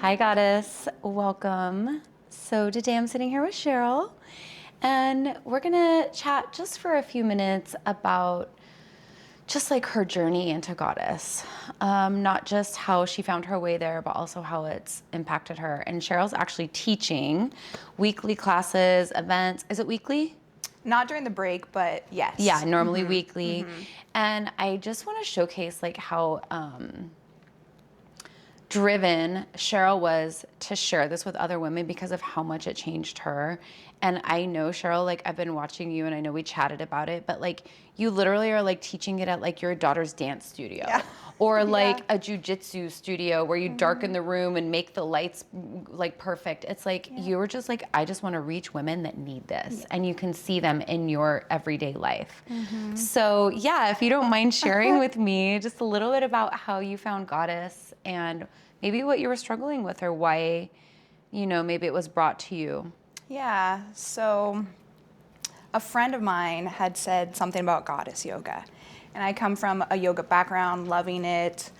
Hi, Goddess. Welcome. So today I'm sitting here with Cheryl, and we're gonna chat just for a few minutes about just like her journey into Goddess. Not just how she found her way there, but also how it's impacted her. And Cheryl's actually teaching weekly classes, events. Is it weekly? Not during the break, but yes. Yeah, normally weekly. And I just want to showcase like how driven Cheryl was to share this with other women because of how much it changed her. And I know, Cheryl, like I've been watching you and I know we chatted about it, but like you literally are like teaching it at like your daughter's dance studio. Yeah. Or like a jujitsu studio where you darken the room and make the lights like perfect. It's like you were just like, I just want to reach women that need this, and you can see them in your everyday life. So yeah, if you don't mind sharing with me just a little bit about how you found Goddess and maybe what you were struggling with or why, you know, maybe it was brought to you. Yeah, so a friend of mine had said something about Goddess yoga. And I come from a yoga background, loving it.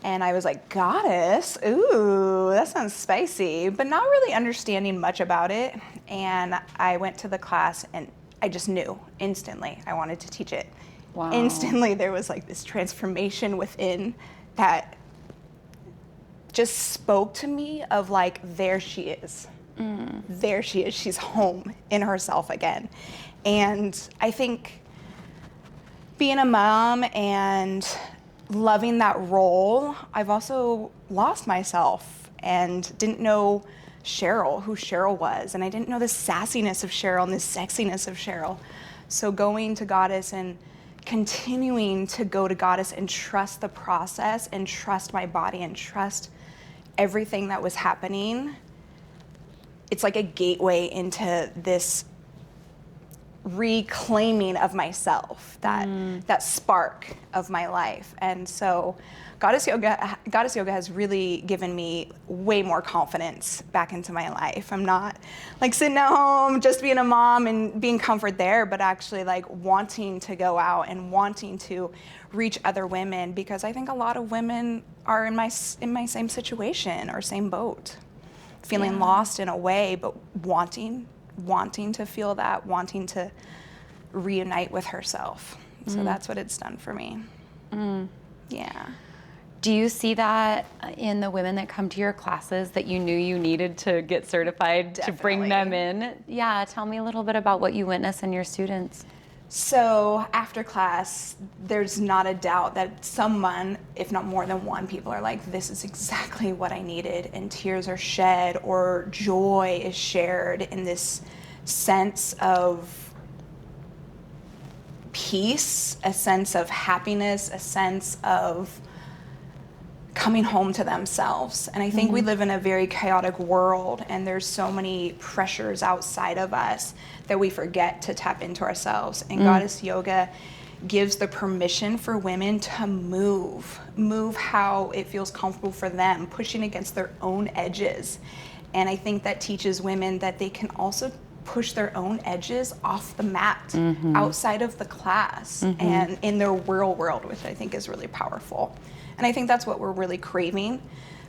And I was like, Goddess? Ooh, that sounds spicy, but not really understanding much about it. And I went to the class and I just knew instantly I wanted to teach it. Wow. Instantly, there was like this transformation within that just spoke to me of like, there she is. There she is. She's home in herself again. And I think being a mom and loving that role, I've also lost myself and didn't know Cheryl, who Cheryl was. And I didn't know the sassiness of Cheryl and the sexiness of Cheryl. So going to Goddess and continuing to go to Goddess and trust the process and trust my body and trust everything that was happening, it's like a gateway into this reclaiming of myself, that spark of my life. And so Goddess Yoga has really given me way more confidence back into my life. I'm not like sitting at home just being a mom and being comfort there, but actually like wanting to go out and wanting to reach other women, because I think a lot of women are in my same situation or same boat, feeling lost in a way, but wanting to feel that, wanting to reunite with herself. So that's what it's done for me. Yeah. Do you see that in the women that come to your classes that you knew you needed to get certified to bring them in? Yeah, tell me a little bit about what you witness in your students. So after class, there's not a doubt that someone, if not more than one, people are like, this is exactly what I needed, and tears are shed or joy is shared in this sense of peace, a sense of happiness, a sense of coming home to themselves. And I think we live in a very chaotic world, and there's so many pressures outside of us that we forget to tap into ourselves. And Goddess Yoga gives the permission for women to move how it feels comfortable for them, pushing against their own edges. And I think that teaches women that they can also push their own edges off the mat, outside of the class, and in their real world, which I think is really powerful. And I think that's what we're really craving,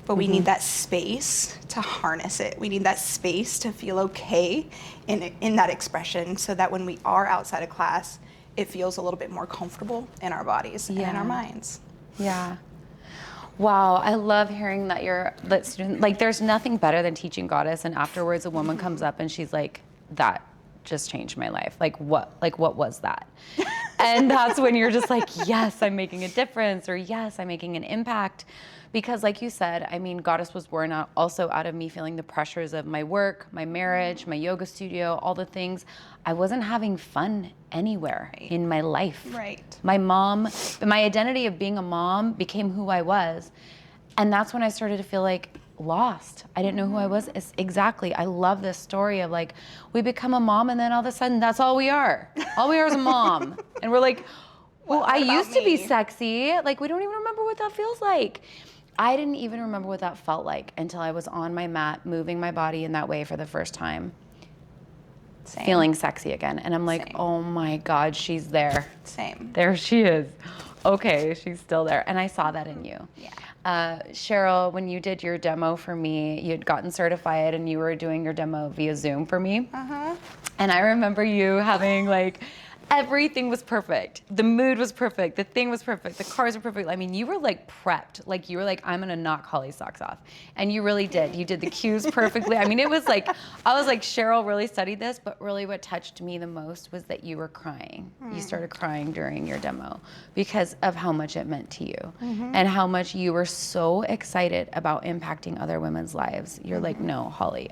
but we need that space to harness it. We need that space to feel okay in that expression, so that when we are outside of class, it feels a little bit more comfortable in our bodies and in our minds. Yeah. Wow, I love hearing that student, like there's nothing better than teaching Goddess and afterwards a woman comes up and she's like, that just changed my life. Like what was that? And that's when you're just like, yes, I'm making a difference, or yes, I'm making an impact. Because like you said, I mean, Goddess was born also out of me feeling the pressures of my work, my marriage, my yoga studio, all the things. I wasn't having fun anywhere in my life. Right. My identity of being a mom became who I was. And that's when I started to feel like lost. I didn't know who I was. Exactly. I love this story of like, we become a mom and then all of a sudden that's all we are. All we are is a mom. And we're like, well, I used to be sexy. Like, we don't even remember what that feels like. I didn't even remember what that felt like until I was on my mat, moving my body in that way for the first time. Feeling sexy again. And I'm like, oh my God, she's there. Same. There she is. okay, she's still there. And I saw that in you. Yeah. Cheryl, when you did your demo for me, you had gotten certified and you were doing your demo via Zoom for me. And I remember you having like, everything was perfect. The mood was perfect. The thing was perfect. The cars were perfect. I mean, you were like prepped. Like you were like, I'm gonna knock Holly's socks off. And you really did. You did the cues perfectly. I mean, it was like, I was like, Cheryl really studied this, but really what touched me the most was that you were crying. You started crying during your demo because of how much it meant to you and how much you were so excited about impacting other women's lives. You're like, no, Holly,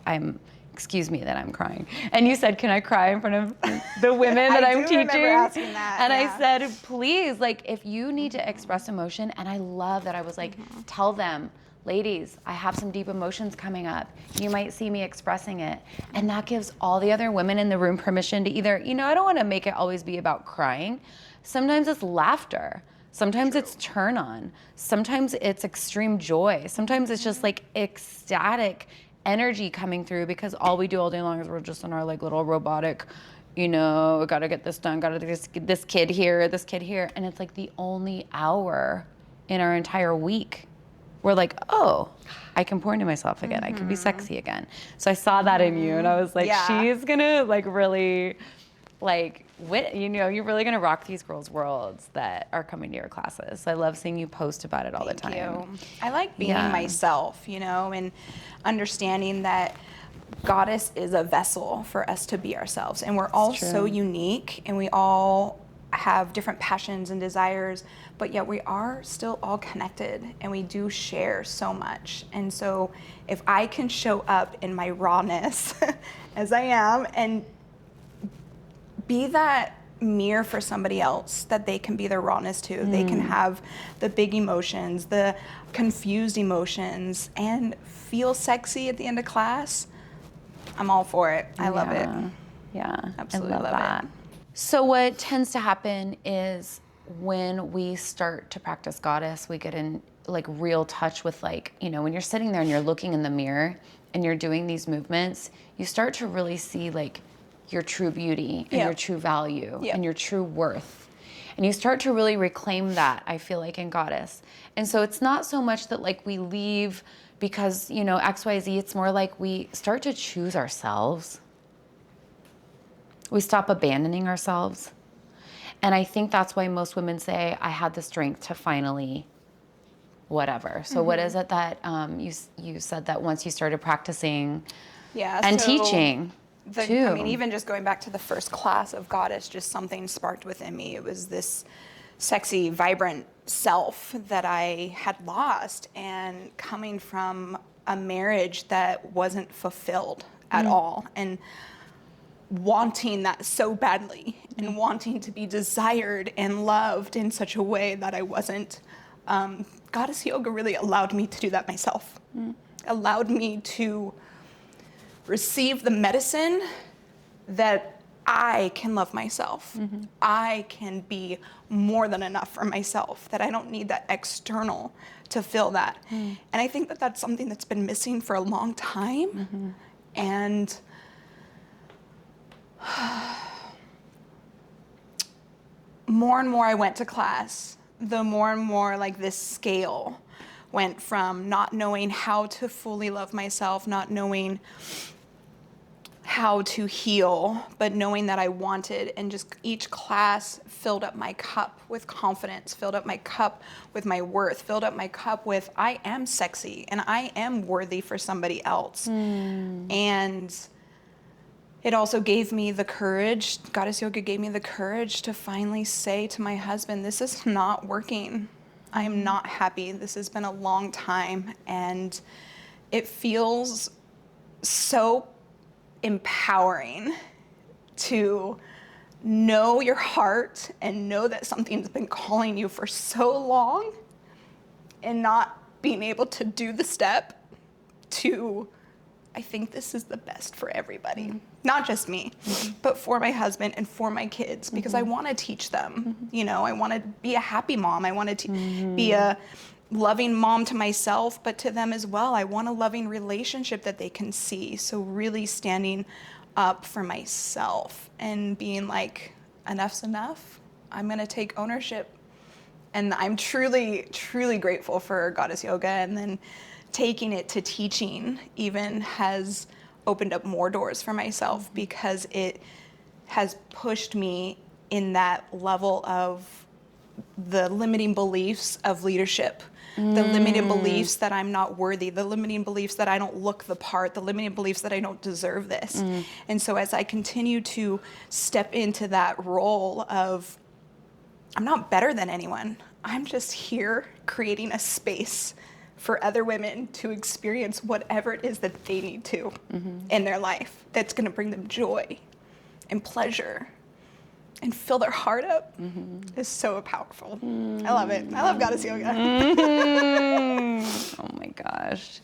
excuse me that I'm crying. And you said, can I cry in front of the women that I'm teaching? Asking that, and yeah. I said, please, like if you need to express emotion, and I love that I was like, tell them, ladies, I have some deep emotions coming up. You might see me expressing it. And that gives all the other women in the room permission to either, I don't want to make it always be about crying. Sometimes it's laughter. Sometimes it's turn on. Sometimes it's extreme joy. Sometimes it's just like ecstatic energy coming through because all we do all day long is we're just in our like little robotic, gotta get this done, gotta do this kid here, and it's like the only hour in our entire week we're like, oh, I can pour into myself again. I can be sexy again. So I saw that in you, and I was like, she's gonna like really like you're really gonna rock these girls' worlds that are coming to your classes. So I love seeing you post about it all the time. Thank you. I like being myself, and understanding that Goddess is a vessel for us to be ourselves, and we're all so unique, and we all have different passions and desires, but yet we are still all connected, and we do share so much. And so if I can show up in my rawness as I am and be that mirror for somebody else that they can be their rawness to. They can have the big emotions, the confused emotions, and feel sexy at the end of class. I'm all for it. I love it. Yeah, Absolutely I love that. it. So what tends to happen is when we start to practice Goddess, we get in like real touch with like, when you're sitting there and you're looking in the mirror and you're doing these movements, you start to really see like your true beauty and your true value and your true worth. And you start to really reclaim that, I feel like, in Goddess. And so it's not so much that like we leave because, XYZ, it's more like we start to choose ourselves. We stop abandoning ourselves. And I think that's why most women say, I had the strength to finally whatever. So what is it that you said that once you started practicing and teaching? I mean, even just going back to the first class of Goddess, just something sparked within me. It was this sexy, vibrant self that I had lost, and coming from a marriage that wasn't fulfilled at all, and wanting that so badly, and wanting to be desired and loved in such a way that I wasn't. Goddess yoga really allowed me to do that myself. Allowed me to receive the medicine that I can love myself. I can be more than enough for myself, that I don't need that external to fill that. And I think that that's something that's been missing for a long time. And more and more I went to class, the more and more like this scale went from not knowing how to fully love myself, not knowing how to heal, but knowing that I wanted, and just each class filled up my cup with confidence, filled up my cup with my worth, filled up my cup with I am sexy and I am worthy for somebody else. And it also gave me the courage, Goddess Yoga gave me the courage to finally say to my husband, this is not working. I am not happy. This has been a long time, and it feels so empowering to know your heart and know that something's been calling you for so long, and not being able to do the step to, I think this is the best for everybody. Not just me, but for my husband and for my kids, because I want to teach them. I want to be a happy mom. I want to be a loving mom to myself, but to them as well. I want a loving relationship that they can see. So really standing up for myself and being like, enough's enough. I'm going to take ownership And I'm truly, truly grateful for Goddess Yoga, and then taking it to teaching even has opened up more doors for myself, because it has pushed me in that level of the limiting beliefs of leadership, the limiting beliefs that I'm not worthy, the limiting beliefs that I don't look the part, the limiting beliefs that I don't deserve this. And so as I continue to step into that role of, I'm not better than anyone, I'm just here creating a space for other women to experience whatever it is that they need to in their life that's going to bring them joy and pleasure and fill their heart up, is so powerful. I love it. I love Goddess Yoga. Oh my gosh.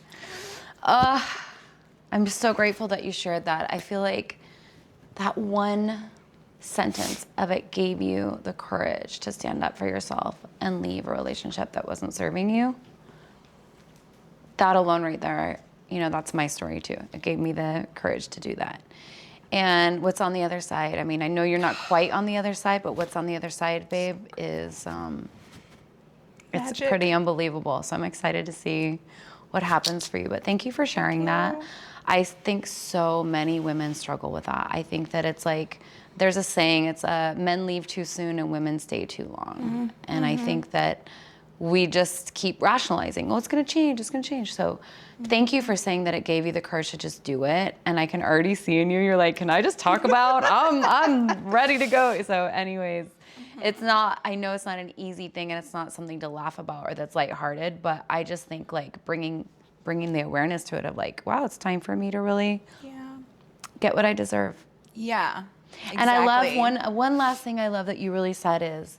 I'm so grateful that you shared that. I feel like that one sentence of it gave you the courage to stand up for yourself and leave a relationship that wasn't serving you. That alone right there, you know, that's my story too. It gave me the courage to do that. And what's on the other side? I mean, I know you're not quite on the other side, but what's on the other side, babe, is it's Magic. pretty unbelievable. So I'm excited to see what happens for you. But thank you for sharing that. I think so many women struggle with that. I think that it's like, there's a saying, it's men leave too soon and women stay too long. And I think that we just keep rationalizing, oh, it's gonna change, it's gonna change. So thank you for saying that it gave you the courage to just do it. And I can already see in you, you're like, can I just talk about, I'm ready to go. So anyways, it's not, I know it's not an easy thing, and it's not something to laugh about or that's lighthearted, but I just think like bringing the awareness to it of like, wow, it's time for me to really get what I deserve. Yeah, exactly. And I love one last thing I love that you really said is,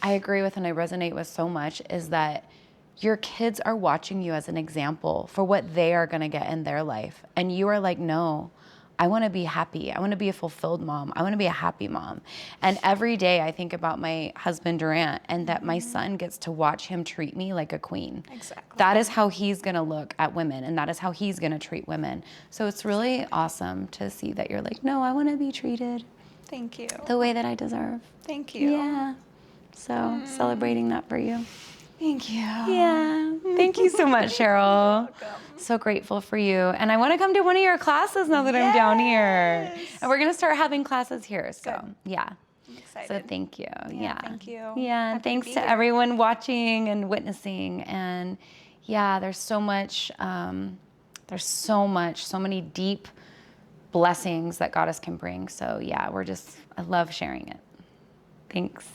I agree with and I resonate with so much, is that your kids are watching you as an example for what they are going to get in their life. And you are like, no, I want to be happy. I want to be a fulfilled mom. I want to be a happy mom. And every day I think about my husband, Durant, and that my son gets to watch him treat me like a queen. Exactly. That is how he's going to look at women, and that is how he's going to treat women. So it's really awesome to see that you're like, no, I want to be treated Thank you. the way that I deserve. Thank you. Yeah. So celebrating that for you. Thank you. Yeah. Thank you so much, Cheryl. So grateful for you. And I want to come to one of your classes now that I'm down here. And we're going to start having classes here. So, yeah. I'm excited. So thank you. Yeah. Thank you. Yeah. And thanks to everyone watching and witnessing. And yeah, there's so much, so many deep blessings that Goddess can bring. So yeah, I love sharing it. Thanks.